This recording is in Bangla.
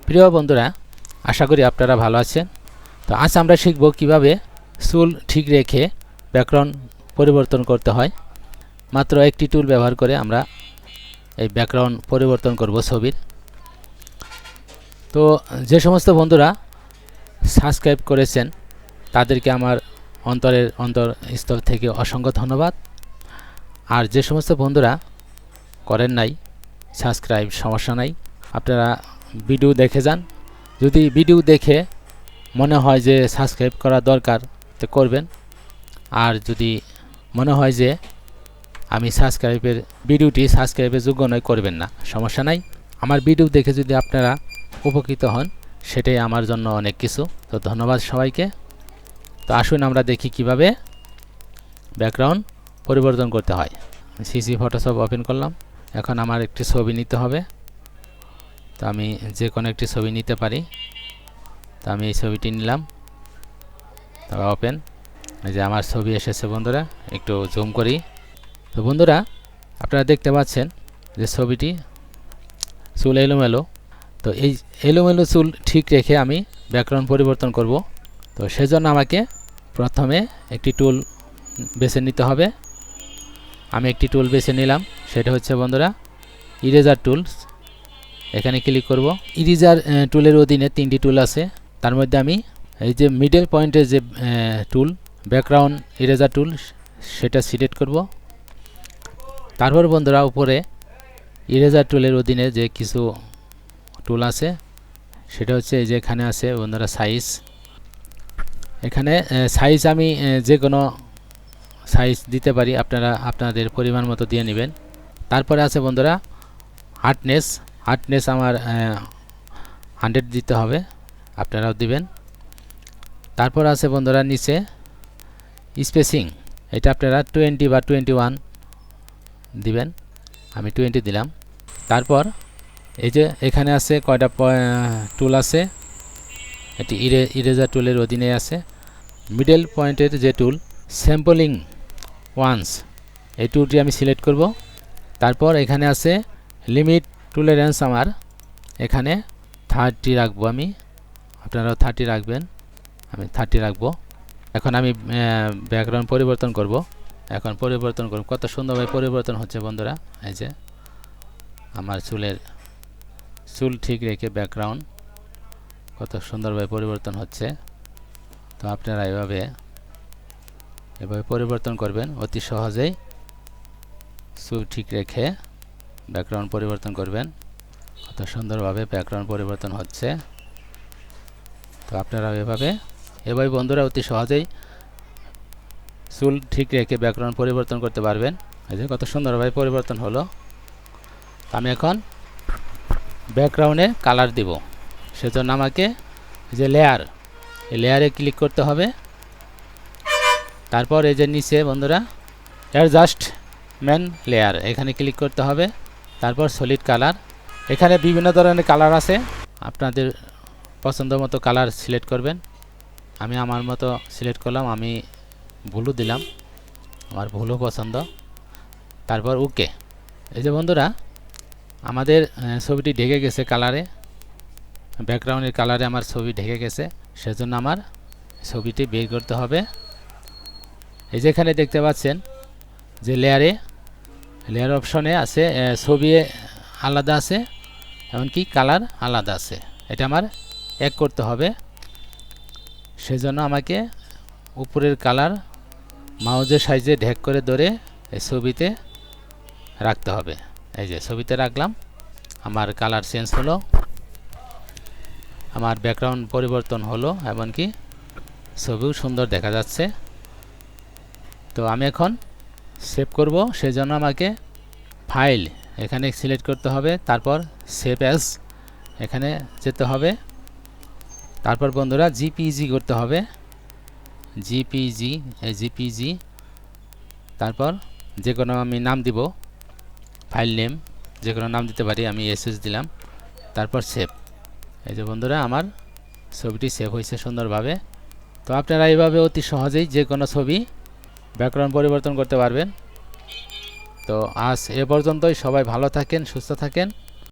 প্রিয় বন্ধুরা, আশা করি আপনারা ভালো আছেন। তো আজ আমরা শিখব কিভাবে চুল ঠিক রেখে ব্যাকগ্রাউন্ড পরিবর্তন করতে হয়। মাত্র একটি টুল ব্যবহার করে আমরা এই ব্যাকগ্রাউন্ড পরিবর্তন করব ছবির। তো যে সমস্ত বন্ধুরা সাবস্ক্রাইব করেছেন তাদেরকে আমার অন্তরস্থল থেকে অসংখ্য ধন্যবাদ। আর যে সমস্ত বন্ধুরা করেন নাই সাবস্ক্রাইব, সমস্যা নাই, আপনারা ভিডিও দেখে যান। যদি ভিডিও দেখে মনে হয় যে সাবস্ক্রাইব করা দরকার তো করবেন, আর যদি মনে হয় যে আমি ভিডিওটি সাবস্ক্রাইবের যোগ্য নয়, করবেন না, সমস্যা নাই। আমার ভিডিও দেখে যদি আপনারা উপকৃত হন সেটাই আমার জন্য অনেক কিছু। তো ধন্যবাদ সবাইকে। তো আসুন আমরা দেখি কিভাবে ব্যাকগ্রাউন্ড পরিবর্তন করতে হয়। সিসি ফটোশপ ওপেন করলাম। এখন আমার একটি ছবি নিতে হবে। তো আমি যে কোনো একটি ছবি নিতে পারি। তো আমি এই ছবিটি নিলাম। তো ওপেন, এই যে আমার ছবি এসেছে বন্ধুরা। একটু জুম করি। তো বন্ধুরা, আপনারা দেখতে পাচ্ছেন যে ছবিটি চুল এলোমেলো। তো এই এলোমেলো চুল ঠিক রেখে আমি ব্যাকগ্রাউন্ড পরিবর্তন করব। তো সেজন্য আমাকে প্রথমে একটি টুল বেছে নিতে হবে। আমি একটি টুল বেছে নিলাম, সেটা হচ্ছে বন্ধুরা ইরেজার টুলস। এখানে ক্লিক করব। ইরেজার টুলের অধীনে 3টি টুল আছে। তার মধ্যে আমি এই যে মিডল পয়েন্টের যে টুল, ব্যাকগ্রাউন্ড ইরেজার টুল, সেটা সিলেক্ট করব। তারপর বন্ধুরা উপরে ইরেজার টুলের অধীনে যে কিছু টুল আছে, সেটা হচ্ছে এই যে এখানে আছে বন্ধুরা সাইজ। এখানে সাইজ আমি যে কোনো সাইজ দিতে পারি, আপনারা আপনাদের পরিমাণ মতো দিয়ে নেবেন। তারপরে আছে বন্ধুরা হার্ডনেস আমার 100 দিতে হবে, আপনারাও দিবেন। তারপর আছে বন্ধুরা নিচে স্পেসিং, এটা আপনারা 20 বা 21 দিবেন। আমি 20 দিলাম। তারপর এই যে এখানে আছে কয়টা টুল আছে, এটি ইরেজার টুলের অধীনে আছে। মিডল পয়েন্টের যে টুল স্যাম্পলিং ওয়ান্স, এই টুলটি আমি সিলেক্ট করব। তারপর এখানে আছে লিমিট টলারেন্স, আমার এখানে 30 রাখবো আমি, আপনারাও 30 রাখবেন, আমি 30 রাখবো। এখন আমি ব্যাকগ্রাউন্ড পরিবর্তন করব। এখন পরিবর্তন করব, কত সুন্দরভাবে পরিবর্তন হচ্ছে বন্ধুরা। এই যে আমার চুল ঠিক রেখে ব্যাকগ্রাউন্ড কত সুন্দরভাবে পরিবর্তন হচ্ছে। তো আপনারা এভাবে পরিবর্তন করবেন অতি সহজেই। চুল ঠিক রেখে ব্যাকগ্রাউন্ড পরিবর্তন করবেন, কত সুন্দরভাবে ব্যাকগ্রাউন্ড পরিবর্তন হচ্ছে। তো আপনারা এভাবে বন্ধুরা অতি সহজেই চুল ঠিক রেখে ব্যাকগ্রাউন্ড পরিবর্তন করতে পারবেন। এই যে কত সুন্দরভাবে পরিবর্তন হলো। আমি এখন ব্যাকগ্রাউন্ডে কালার দিব, সেজন্য আমাকে যে এই লেয়ারে ক্লিক করতে হবে। তারপর এই যে নিচে বন্ধুরা অ্যাডজাস্টমেন্ট লেয়ার, এখানে ক্লিক করতে হবে। তারপর সলিড কালার, এখানে বিভিন্ন ধরনের কালার আছে, আপনাদের পছন্দ মতো কালার সিলেক্ট করবেন। আমি আমার মতো সিলেক্ট করলাম, আমি ব্লু দিলাম, আমার ব্লু পছন্দ। তারপর ওকে। এই যে বন্ধুরা আমাদের ছবিটি ঢেকে গেছে কালারে, ব্যাকগ্রাউন্ডের কালারে আমার ছবি ঢেকে গেছে, সেজন্য আমার ছবিটি বের করতে হবে। এই যেখানে দেখতে পাচ্ছেন যে লেয়ার অপশনে আছে ছবি আলাদা আছে, এমনকি কালার আলাদা আছে। এটা আমার এক করতে হবে, সেজন্য আমাকে উপরের কালার মাউজের সাইজে ঢেক করে ধরে এই ছবিতে রাখতে হবে। এই যে ছবিতে রাখলাম, আমার কালার চেঞ্জ হলো, আমার ব্যাকগ্রাউন্ড পরিবর্তন হলো, এমনকি ছবিও সুন্দর দেখা যাচ্ছে। তো আমি এখন সেভ করব, সেজন্য আমাকে ফাইল এখানে সিলেক্ট করতে হবে। তারপর সেভ অ্যাজ এখানে যেতে হবে। তারপর বন্ধুরা জিপিজি করতে হবে, জিপিজি। তারপর যে কোনো আমি নাম দিব, ফাইল নেম যে কোনো নাম দিতে পারি, আমি এসএস দিলাম। তারপর সেভ। এই যে বন্ধুরা আমার ছবিটি সেভ হয়েছে সুন্দরভাবে। তো আপনারা এইভাবে অতি সহজেই যে কোনো ছবি ব্যাকগ্রাউন্ড পরিবর্তন করতে পারবেন। তো আজ এ পর্যন্তই। সবাই ভালো থাকেন, সুস্থ থাকেন।